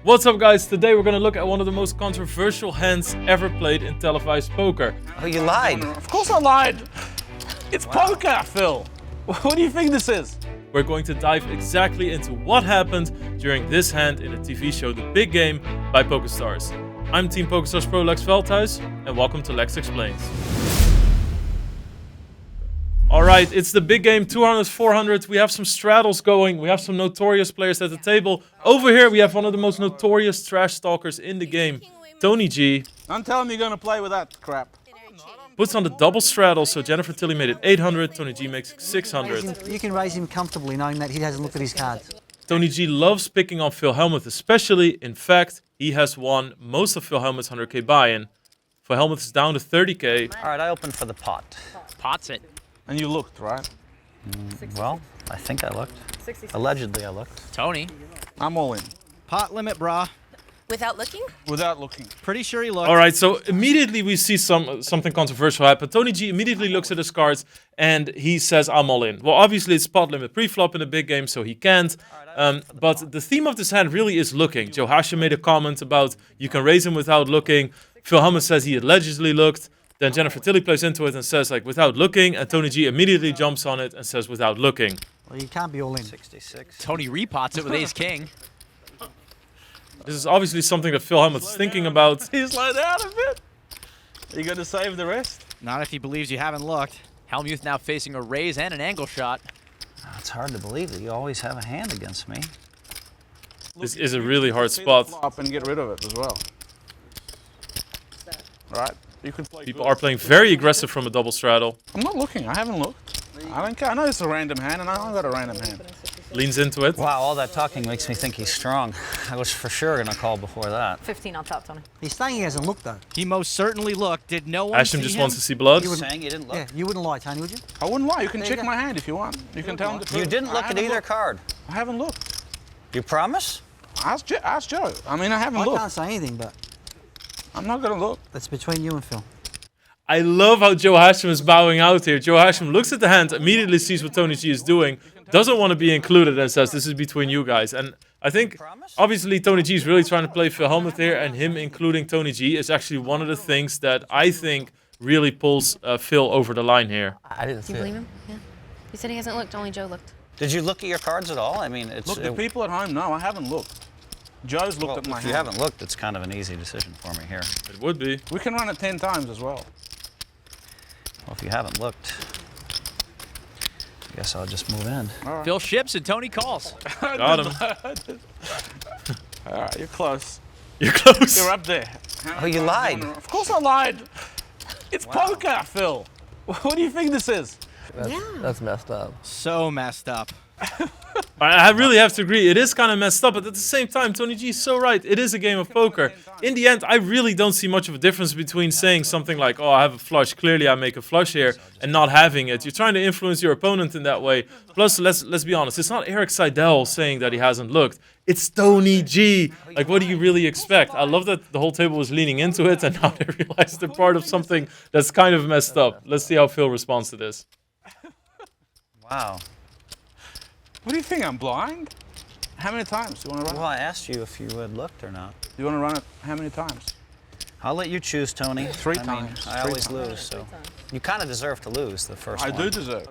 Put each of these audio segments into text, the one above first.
What's up, guys? Today we're gonna look at one of the most controversial hands ever played in televised poker. Oh, you lied. Of course I lied. It's poker, Phil. What do you think this is? We're going to dive exactly into what happened during this hand in the TV show The Big Game by PokerStars. I'm Team PokerStars Pro Lex Veldhuis, and welcome to Lex Explains. Alright, it's the big game, 200, 400. We have some straddles going. We have some notorious players at the table. Over here, we have one of the most notorious trash talkers in the game, Tony G. Don't tell me you're going to play with that crap. Puts on the double straddle, so Jennifer Tilly made it 800, Tony G makes 600. You can raise him comfortably knowing that he hasn't looked at his cards. Tony G loves picking on Phil Hellmuth especially. In fact, he has won most of Phil Hellmuth's 100k buy-in. Phil Hellmuth is down to 30k. All right, I opened for the pot. Pot's it. And you looked, right? Well, I think I looked. Allegedly, I looked. Tony. I'm all in. Pot limit, brah. Without looking? Without looking. Pretty sure he looked. All right, so immediately we see something controversial happen. Tony G immediately looks at his cards and he says, I'm all in. Well, obviously it's pot limit pre-flop in a big game, so he can't. But the theme of this hand really is looking. Joe Hashem made a comment about you can raise him without looking. Phil Hellmuth says he allegedly looked. Then Jennifer Tilly plays into it and says, like, without looking. And Tony G immediately jumps on it and says, without looking. Well, you can't be all in. 66. Tony repots it with ace king. This is obviously something that Phil Hellmuth is thinking about. He's let out of it. Are you going to save the rest? Not if he believes you haven't looked. Hellmuth now facing a raise and an angle shot. It's hard to believe that you always have a hand against me. This is a really hard spot. Flop and get rid of it as well. Right? You can play. People are playing very aggressive from a double straddle. I'm not looking. I haven't looked. I don't care. I know it's a random hand, and I got a random hand. Leans into it. Wow, all that talking makes me think he's strong. I was for sure going to call before that. 15 on top, Tony. He's saying he hasn't looked, though. He most certainly looked. Did no one Hashem see just him? wants to see blood. You saying you didn't look? Yeah, you wouldn't lie, Tony, would you? I wouldn't lie. You can There you check go. my hand if you want. You can tell him the truth. You didn't look I at haven't either looked. card. I haven't looked. You promise? Ask Joe. I mean, I haven't I looked. can't say anything, but I'm not going to look. that's between you and Phil. I love how Joe Hashem is bowing out here. Joe Hashem looks at the hand, immediately sees what Tony G is doing, doesn't want to be included and says, this is between you guys. And I think, obviously, Tony G is really trying to play Phil Hellmuth here, and him including Tony G is actually one of the things that I think really pulls Phil over the line here. I didn't Do you believe him? Yeah. He said he hasn't looked, only Joe looked. Did you look at your cards at all? I mean, it's... Look, the people at home, no, I haven't looked. Joe's looked well, at my if hand. you haven't looked, it's kind of an easy decision for me here. It would be. We can run it 10 times as well. Well, if you haven't looked, I guess I'll just move in. All right. Phil ships and Tony calls. Got him. All right, you're close. You're close. You're up there. Oh, you lied. Of course I lied. It's poker, Phil. What do you think this is? That's messed up. So messed up. I really have to agree. It is kind of messed up, but at the same time, Tony G is so right. It is a game of poker. In the end, I really don't see much of a difference between saying something like, oh, I have a flush, clearly I make a flush here, and not having it. You're trying to influence your opponent in that way. Plus, let's be honest, it's not Eric Seidel saying that he hasn't looked. It's Tony G. Like, what do you really expect? I love that the whole table was leaning into it, and now they realize they're part of something that's kind of messed up. Let's see how Phil responds to this. Wow. What do you think? I'm blind? How many times do you want to run Well, it? I asked you if you had looked or not. Do you want to run it how many times? I'll let you choose, Tony. Three I mean, times. I Three always times. lose, so you kind of deserve to lose the first I one. do deserve.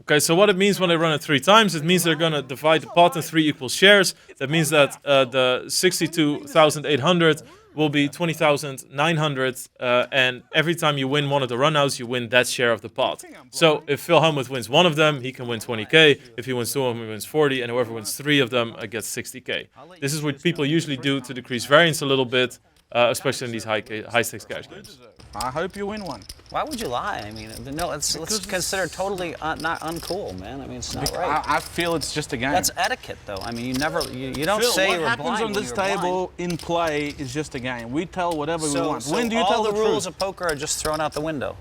Okay, so what it means when they run it 3 times, it means they're going to divide the pot in 3 equal shares. That means that the 62,800 will be 20,900, and every time you win one of the runouts, you win that share of the pot. So if Phil Hellmuth wins one of them, he can win 20k. If he wins 2 of them, he wins 40, and whoever wins 3 of them gets 60k. This is what people usually do to decrease variance a little bit, especially in these high stakes cash games. I hope you win one. Why would you lie? I mean, no, it's considered totally not uncool, man. I mean, it's not right. I feel it's just a game. That's etiquette, though. I mean, you don't Phil, say what you were happens blind on when this you were blind. table in play is just a game. We tell whatever we want. So When do you all tell the the rules truth? of poker are just thrown out the window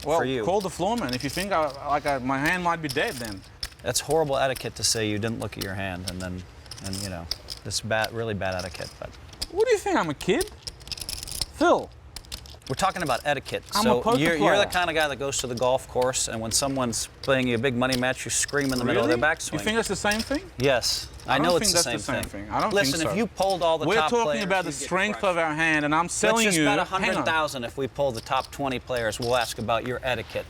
Well, for you. call the floorman. If you think my hand might be dead, then. That's horrible etiquette to say you didn't look at your hand, and you know, this really bad etiquette. But What do you think? I'm a kid? Phil, We're talking about etiquette. I'm a So poker you're player. the kind of guy that goes to the golf course, and when someone's playing you a big money match, you scream in the middle of their backswing. You think that's the same thing? Yes, I don't know think it's that's the the same same thing. thing. I don't Listen, think so. if you pulled all the We're top talking players, about the you'd get strength crushed. of our hand, and I'm selling Let's you. just bet hang on. 100,000 if we pull the top 20 players. We'll ask about your etiquette.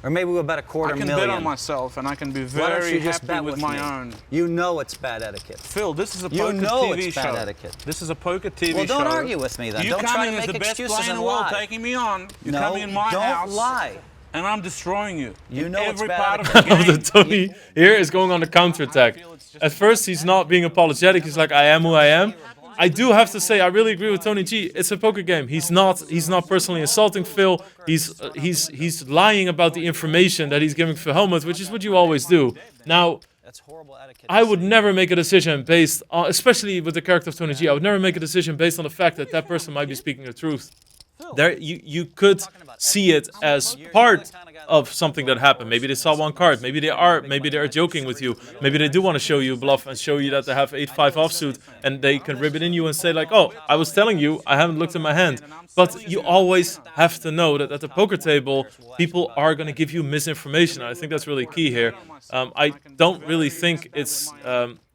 Or maybe we'll bet a quarter I can million. bet on myself, and I can be Why don't very you just happy bet with with my me? own. You know it's bad etiquette. Phil, this is a You poker know TV it's show. bad etiquette. This is a poker TV Well, show. don't argue with me then. You Don't try coming to as make the best excuses player in and the world, lie. taking me on. You're No, coming in my don't house. lie. And I'm destroying you. You in know it's every bad part of etiquette. the game. The Tony here is going on the counterattack. At first, he's not being apologetic. He's like, I am who I am. I do have to say, I really agree with Tony G. It's a poker game. He's not personally insulting Phil. He's lying about the information that he's giving Phil Hellmuth, which is what you always do. Now, That's horrible etiquette. I would never make a decision based on, especially with the character of Tony G, I would never make a decision based on the fact that that person might be speaking the truth. There, you could see it as part of something that happened. Maybe they saw one card. Maybe they are joking with you. Maybe they do want to show you a bluff and show you that they have 8-5 offsuit, and they can rib it in you and say like, oh, I was telling you, I haven't looked at my hand. But you always have to know that at the poker table, people are going to give you misinformation. I think that's really key here. I don't really think it's...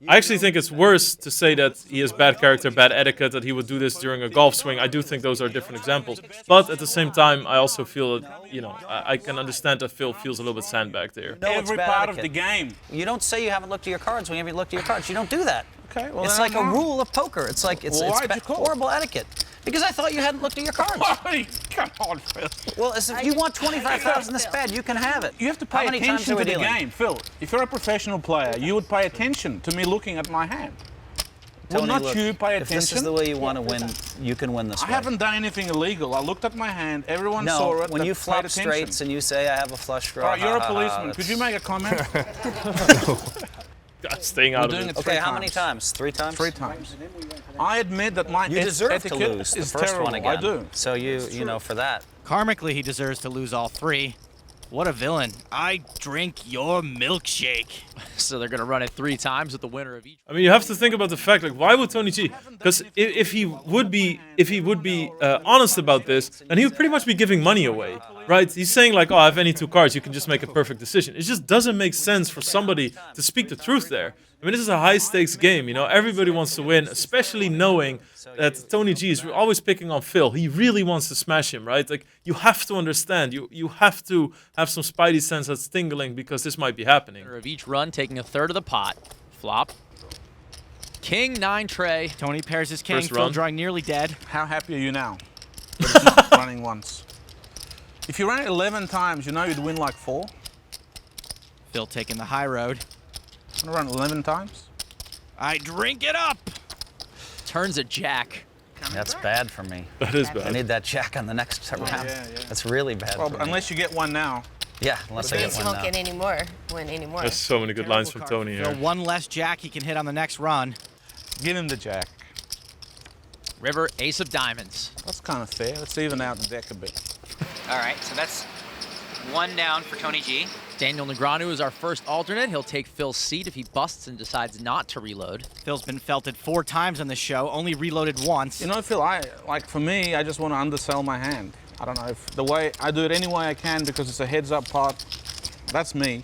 I actually think it's worse to say that he has bad character, bad etiquette, that he would do this during a golf swing. I do think those are different examples. But at the same time, I also feel that, you know, I can understand that Phil feels a little bit sandbagged there. No, it's Every bad part etiquette. of the game. You don't say you haven't looked at your cards when you haven't looked at your cards. You don't do that. Okay, well, It's then like a I'm wrong. rule of poker. It's like it's, Well, it's why'd you call? horrible etiquette. Because I thought you hadn't looked at your cards. Come on, Phil. Well, if you want 25,000 this bad, you can have it. You have to How pay many times attention are we to the dealing? game, Phil. If you're a professional player, you would pay attention to me looking at my hand. Will Tony, not look, you pay if this is attention? the way you want to win, you can win this I way. haven't done anything illegal. I looked at my hand. Everyone saw No, it. when that you paid flop attention. straights and you say, I have a flush draw. All right, you're a ha, ha, ha, policeman. Could you that's- make a comment? God, staying We're out doing of it it. three Okay, how many times? 3 times? 3 times. I admit that my You deserve to etiquette lose the is first terrible. one again. I do. So you know, for that. Karmically, he deserves to lose all 3. What a villain. I drink your milkshake. So they're going to run it 3 times with the winner of each. I mean, you have to think about the fact, like, why would Tony G? Because if he would be honest about this, then he would pretty much be giving money away, right? He's saying like, oh, I have any 2 cards, you can just make a perfect decision. It just doesn't make sense for somebody to speak the truth there. I mean, this is a high-stakes game, you know. Everybody wants to win, especially knowing that Tony G is always picking on Phil. He really wants to smash him, right? Like, you have to understand. You have to have some spidey sense that's tingling because this might be happening. Winner of each run taking a third of the pot. Flop. King 9 tray. Tony pairs his king, First Phil run. drawing nearly dead. How happy are you now? That it's not running once. If you ran it 11 times, you know you'd win like 4. Phil taking the high road. I'm gonna run 11 times. I drink it up. Turns a jack. That's bad for me. That is I bad. need that jack on the next round. yeah. That's really bad Well, for me. unless you get one now. Yeah, unless I Means get you one won't now. get any more. Win any more. There's so many good lines from Tony Phil, here. one less jack he can hit on the next run. Give him the jack. River, ace of diamonds. That's kind of fair. Let's even out the deck a bit. All right, so that's 1 down for Tony G. Daniel Negreanu is our first alternate. He'll take Phil's seat if he busts and decides not to reload. Phil's been felted 4 times on this show, only reloaded once. You know, Phil, for me, I just want to undersell my hand. I don't know if the way I do it any way I can because it's a heads-up pot. That's me.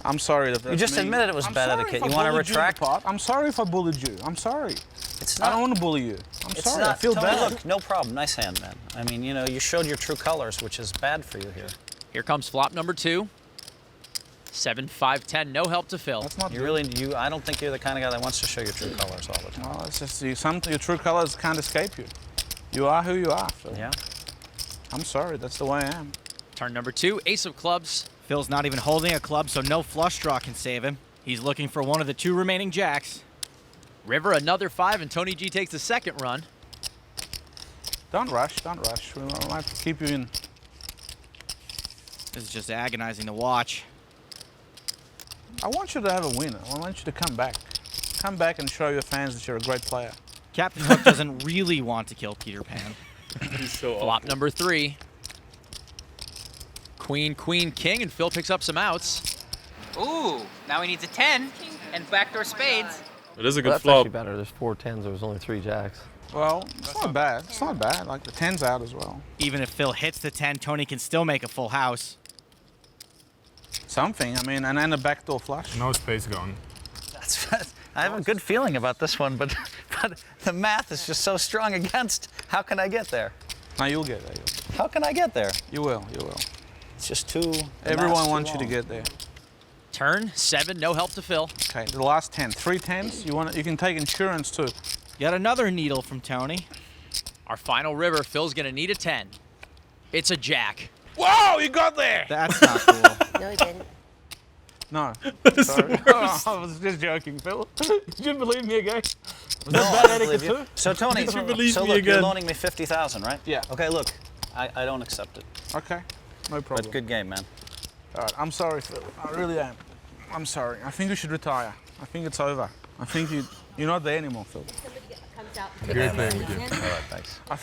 I'm sorry that that's You just me. admitted it was I'm bad sorry etiquette. if I You want to bullied retract? Pot. I'm sorry if I bullied you. I'm sorry. It's I not. don't want to bully you. I'm It's sorry. not. I feel Tony, bad. Look, no problem. Nice hand, man. I mean, you know, you showed your true colors, which is bad for you here. Here comes flop number 2. 7, 5, 10. No help to Phil. That's not You good. really, I don't think you're the kind of guy that wants to show your true colors all the time. Well, it's just your true colors can't escape you. You are who you are, Phil. Yeah. I'm sorry. That's the way I am. Turn number 2, ace of clubs. Phil's not even holding a club, so no flush draw can save him. He's looking for one of the 2 remaining jacks. River, another 5, and Tony G takes the second run. Don't rush. Don't rush. We might keep you in. This is just agonizing to watch. I want you to have a win. I want you to come back. Come back and show your fans that you're a great player. Captain Hook doesn't really want to kill Peter Pan. He's so Flop awful. number 3. Queen, queen, king, and Phil picks up some outs. Ooh, now he needs a 10 and backdoor spades. It is a Well, good that's flop. actually better. There's 4 10s. There was only 3 jacks. Well, it's not bad. It's not bad. Like the 10's out as well. Even if Phil hits the 10, Tony can still make a full house. Something. I mean, and then a backdoor flush. No space gone. I have a good feeling about this one, but the math is just so strong against. How can I get there? No, you'll get there. How can I get there? You will. You will. It's just too. Everyone wants you to get there. Turn 7, no help to Phil. Okay, the last 10. 3 10s. You can take insurance too. Yet another needle from Tony. Our final river, Phil's gonna need a 10. It's a jack. Whoa, you got there! That's not cool. No, he didn't. No. That is Sorry. the worst. I was just joking, Phil. Did you believe me again? Was No, that I bad don't believe etiquette you. too? So Tony, Did you believe so me look, you're again? loaning me 50,000, right? Yeah. Okay, look, I don't accept it. Okay, no problem. But good game, man. All right, I'm sorry, Phil. I really am. I'm sorry. I think you should retire. I think it's over. I think you're not there anymore, Phil. Great playing with you. All right, thanks. I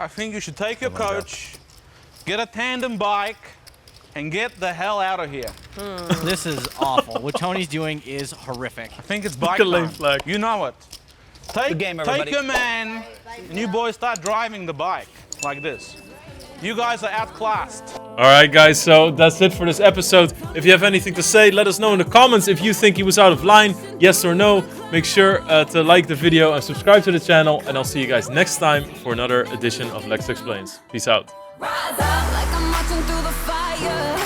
think you should take your coach, get a tandem bike, and get the hell out of here. This is awful. What Tony's doing is horrific. I think it's bike at lane time. flag. You know it. Good game, everybody. Take your man, and you boys start driving the bike like this. You guys are outclassed. All right, guys, so that's it for this episode. If you have anything to say, let us know in the comments. If you think he was out of line, yes or no, make sure to like the video and subscribe to the channel. And I'll see you guys next time for another edition of Lex Explains. Peace out. Rise up like I'm marching through the fire.